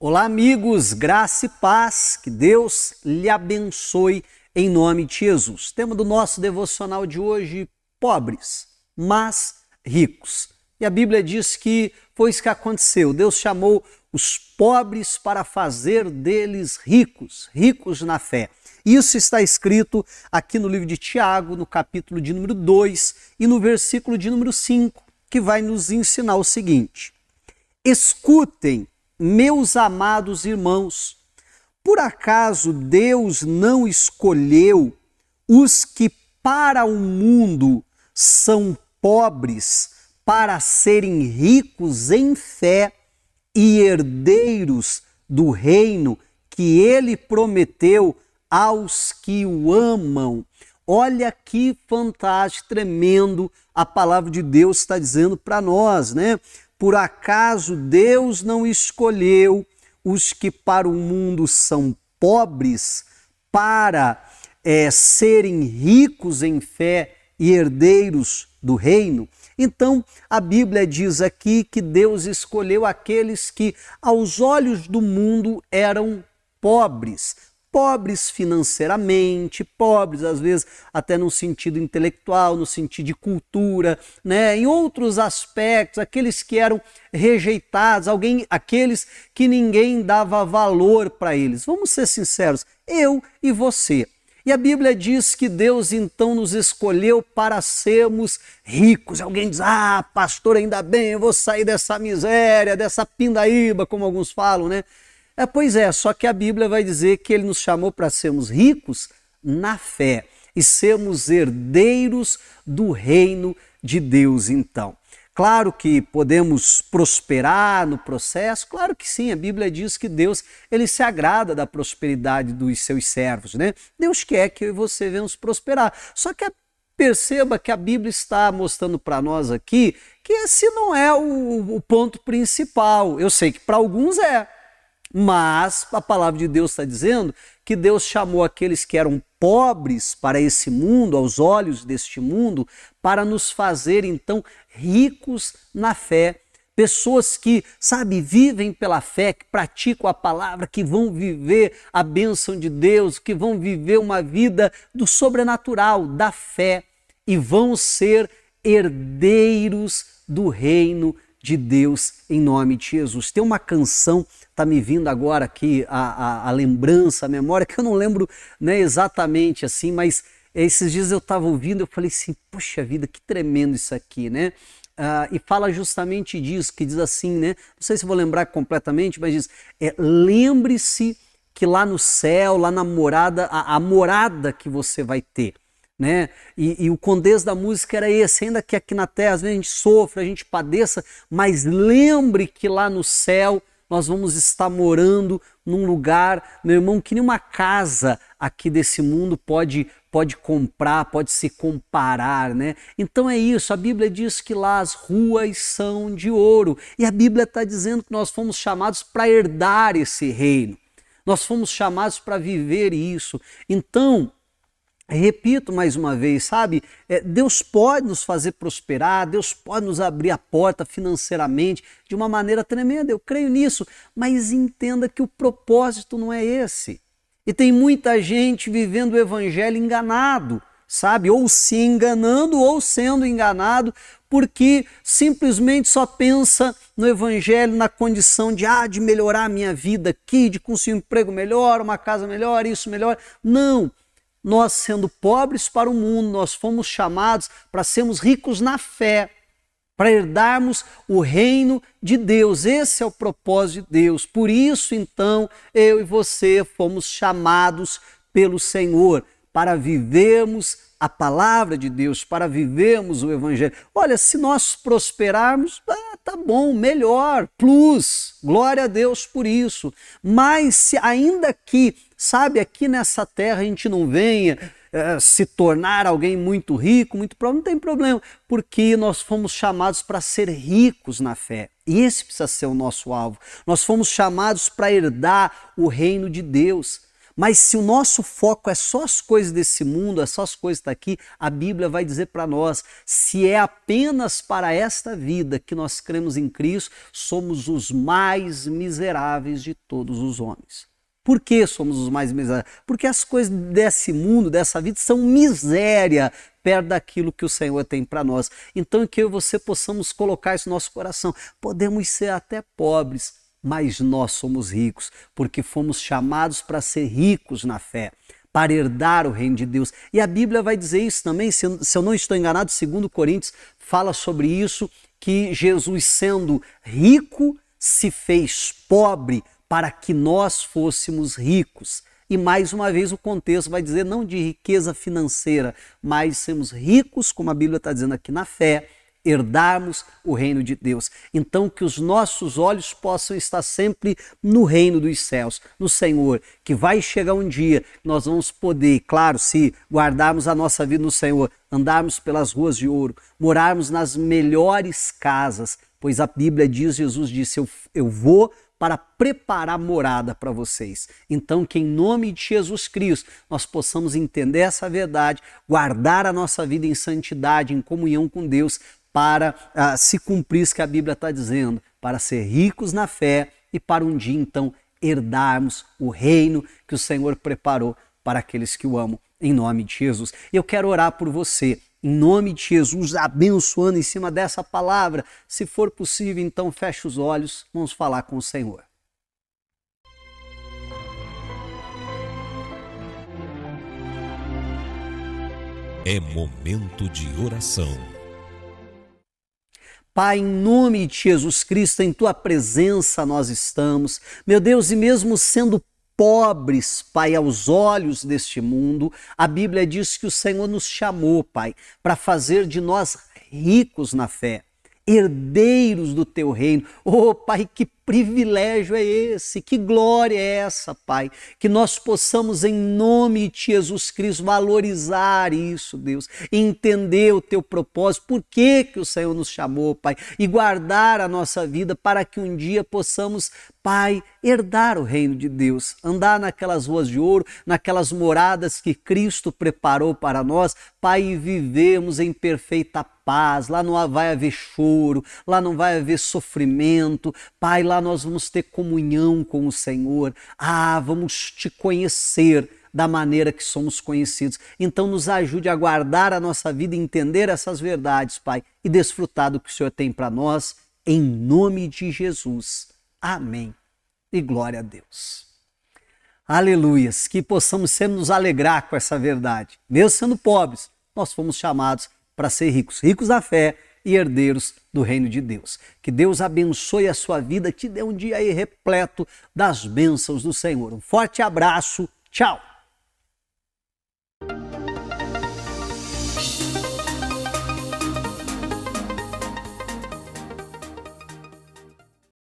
Olá, amigos, graça e paz, que Deus lhe abençoe em nome de Jesus. Tema do nosso devocional de hoje: pobres, mas ricos. E a Bíblia diz que foi isso que aconteceu. Deus chamou os pobres para fazer deles ricos, ricos na fé. Isso está escrito aqui no livro de Tiago, no capítulo de número 2 e no versículo de número 5, que vai nos ensinar o seguinte: escutem, meus amados irmãos, por acaso Deus não escolheu os que para o mundo são pobres para serem ricos em fé e herdeiros do reino que ele prometeu aos que o amam? Olha que fantástico, tremendo, a palavra de Deus está dizendo para nós, né? Por acaso Deus não escolheu os que para o mundo são pobres para serem ricos em fé e herdeiros do reino? Então, a Bíblia diz aqui que Deus escolheu aqueles que, aos olhos do mundo, eram pobres. Pobres financeiramente, pobres às vezes até no sentido intelectual, no sentido de cultura, né? Em outros aspectos, aqueles que eram rejeitados, aqueles que ninguém dava valor para eles. Vamos ser sinceros, eu e você. E a Bíblia diz que Deus então nos escolheu para sermos ricos. Alguém diz: ah, pastor, ainda bem, eu vou sair dessa miséria, dessa pindaíba, como alguns falam, né? Pois é, só que a Bíblia vai dizer que ele nos chamou para sermos ricos na fé e sermos herdeiros do reino de Deus, então. Claro que podemos prosperar no processo, claro que sim, a Bíblia diz que Deus ele se agrada da prosperidade dos seus servos, né? Deus quer que eu e você venhamos prosperar, só que perceba que a Bíblia está mostrando para nós aqui que esse não é o ponto principal. Eu sei que para alguns é, mas a palavra de Deus está dizendo que Deus chamou aqueles que eram pobres para esse mundo, aos olhos deste mundo, para nos fazer então ricos na fé. Pessoas que, vivem pela fé, que praticam a palavra, que vão viver a bênção de Deus, que vão viver uma vida do sobrenatural, da fé, e vão ser herdeiros do reino de Deus em nome de Jesus. Tem uma canção, está me vindo agora aqui a lembrança, a memória, que eu não lembro, né, exatamente assim, mas esses dias eu estava ouvindo, eu falei assim: puxa vida, que tremendo isso aqui, né? E fala justamente disso, que diz assim, né? Não sei se vou lembrar completamente, mas diz: lembre-se que lá no céu, lá na morada, a morada que você vai ter, né? E o contexto da música era esse: ainda que aqui na terra às vezes a gente sofra, a gente padeça, mas lembre que lá no céu nós vamos estar morando num lugar, meu irmão, que nenhuma casa aqui desse mundo pode comprar, pode se comparar, né? Então é isso, a Bíblia diz que lá as ruas são de ouro, e a Bíblia está dizendo que nós fomos chamados para herdar esse reino, nós fomos chamados para viver isso. Então, repito mais uma vez, Deus pode nos fazer prosperar, Deus pode nos abrir a porta financeiramente de uma maneira tremenda, eu creio nisso, mas entenda que o propósito não é esse. E tem muita gente vivendo o evangelho enganado, ou se enganando ou sendo enganado, porque simplesmente só pensa no evangelho na condição de melhorar a minha vida aqui, de conseguir um emprego melhor, uma casa melhor, isso melhor. Não! Nós, sendo pobres para o mundo, nós fomos chamados para sermos ricos na fé, para herdarmos o reino de Deus. Esse é o propósito de Deus. Por isso, então, eu e você fomos chamados pelo Senhor para vivermos a palavra de Deus, para vivermos o evangelho. Olha, se nós prosperarmos, tá bom, melhor, plus, glória a Deus por isso. Mas se ainda que, aqui nessa terra a gente não venha se tornar alguém muito rico, muito pobre, não tem problema, porque nós fomos chamados para ser ricos na fé. E esse precisa ser o nosso alvo. Nós fomos chamados para herdar o reino de Deus. Mas se o nosso foco é só as coisas desse mundo, é só as coisas daqui, a Bíblia vai dizer para nós, se é apenas para esta vida que nós cremos em Cristo, somos os mais miseráveis de todos os homens. Por que somos os mais miseráveis? Porque as coisas desse mundo, dessa vida, são miséria perto daquilo que o Senhor tem para nós. Então, que eu e você possamos colocar isso no nosso coração. Podemos ser até pobres, mas nós somos ricos, porque fomos chamados para ser ricos na fé, para herdar o reino de Deus. E a Bíblia vai dizer isso também, se eu não estou enganado, 2 Coríntios fala sobre isso, que Jesus, sendo rico, se fez pobre para que nós fôssemos ricos. E mais uma vez o contexto vai dizer não de riqueza financeira, mas sermos ricos, como a Bíblia está dizendo aqui, na fé, herdarmos o reino de Deus. Então que os nossos olhos possam estar sempre no reino dos céus, no Senhor, que vai chegar um dia que nós vamos poder, claro, se guardarmos a nossa vida no Senhor, andarmos pelas ruas de ouro, morarmos nas melhores casas, pois a Bíblia diz, Jesus disse, eu vou para preparar morada para vocês. Então, que em nome de Jesus Cristo nós possamos entender essa verdade, guardar a nossa vida em santidade, em comunhão com Deus, para se cumprir isso que a Bíblia está dizendo, para ser ricos na fé e para um dia, então, herdarmos o reino que o Senhor preparou para aqueles que o amam, em nome de Jesus. Eu quero orar por você, em nome de Jesus, abençoando em cima dessa palavra. Se for possível, então feche os olhos, vamos falar com o Senhor. É momento de oração. Pai, em nome de Jesus Cristo, em Tua presença nós estamos. Meu Deus, e mesmo sendo pobres, Pai, aos olhos deste mundo, a Bíblia diz que o Senhor nos chamou, Pai, para fazer de nós ricos na fé, herdeiros do Teu reino. Oh, Pai, que privilégio é esse, que glória é essa, Pai, que nós possamos em nome de Jesus Cristo valorizar isso, Deus, entender o Teu propósito, por que o Senhor nos chamou, Pai, e guardar a nossa vida para que um dia possamos, Pai, herdar o reino de Deus, andar naquelas ruas de ouro, naquelas moradas que Cristo preparou para nós, Pai, e vivemos em perfeita paz. Lá não vai haver choro, lá não vai haver sofrimento, Pai, lá nós vamos ter comunhão com o Senhor. Vamos Te conhecer da maneira que somos conhecidos. Então nos ajude a guardar a nossa vida e entender essas verdades, Pai, e desfrutar do que o Senhor tem para nós, em nome de Jesus. Amém. E glória a Deus. Aleluias, que possamos sempre nos alegrar com essa verdade. Mesmo sendo pobres, nós fomos chamados para ser ricos, ricos na fé e herdeiros do reino de Deus. Que Deus abençoe a sua vida, te dê um dia aí repleto das bênçãos do Senhor. Um forte abraço, tchau!